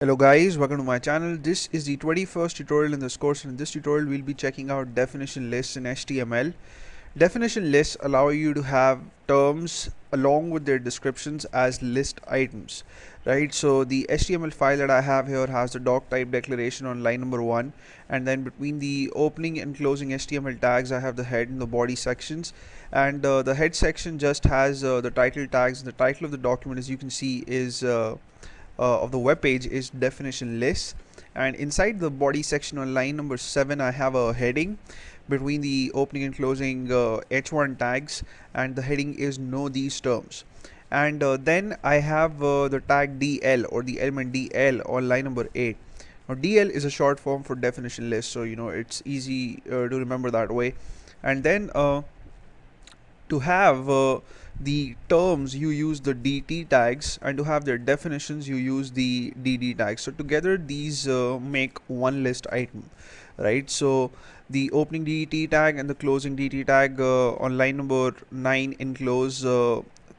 Hello guys, welcome to my channel. This is the 21st tutorial in this course, and in this tutorial we'll be checking out definition lists in HTML. Definition lists allow you to have terms along with their descriptions as list items, right? So the HTML file that I have here has the doc type declaration on line number 1, and then between the opening and closing HTML tags I have the head and the body sections, and the head section just has the title tags. The title of the document, as you can see, is of the web page is definition list, and inside the body section on line number 7 I have a heading between the opening and closing h1 tags, and the heading is know these terms. And then I have the tag DL, or the element DL, on line number 8. Now DL is a short form for definition list, so it's easy to remember that way. And then to have the terms, you use the DT tags, and to have their definitions you use the DD tags. So together these make one list item, right? So the opening DT tag and the closing DT tag on line number 9 enclose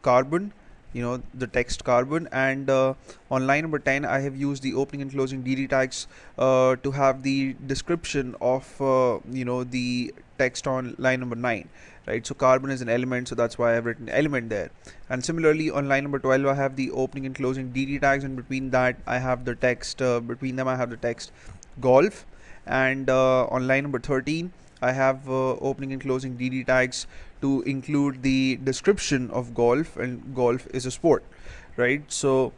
carbon, the text carbon, and on line number 10 I have used the opening and closing DD tags to have the description of the text on line number 9, right? So carbon is an element, so that's why I've written element there. And similarly on line number 12 I have the opening and closing DD tags, and between that I have the text, between them I have the text golf. And on line number 13 I have opening and closing DD tags to include the description of golf, and golf is a sport, right? So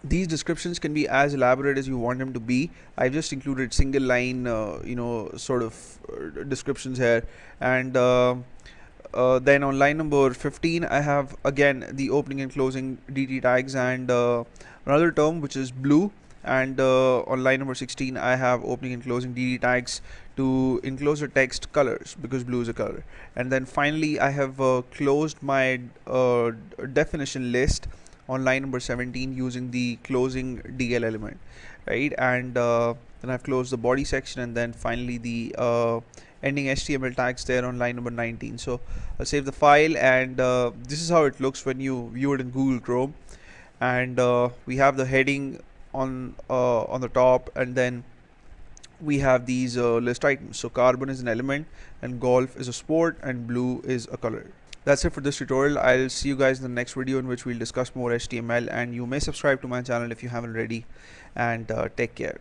these descriptions can be as elaborate as you want them to be. I've just included single line sort of descriptions here. And then on line number 15 I have again the opening and closing DT tags, and another term which is blue. And on line number 16 I have opening and closing DT tags to enclose the text colors, because blue is a color. And then finally I have closed my definition list on line number 17 using the closing DL element, right? And then I've closed the body section, and then finally the ending HTML tags there on line number 19. So I'll save the file, and this is how it looks when you view it in Google Chrome. And we have the heading on the top, and then we have these list items. So carbon is an element, and golf is a sport, and blue is a color. That's it for this tutorial. I'll see you guys in the next video, in which we'll discuss more HTML, and you may subscribe to my channel if you haven't already. And take care.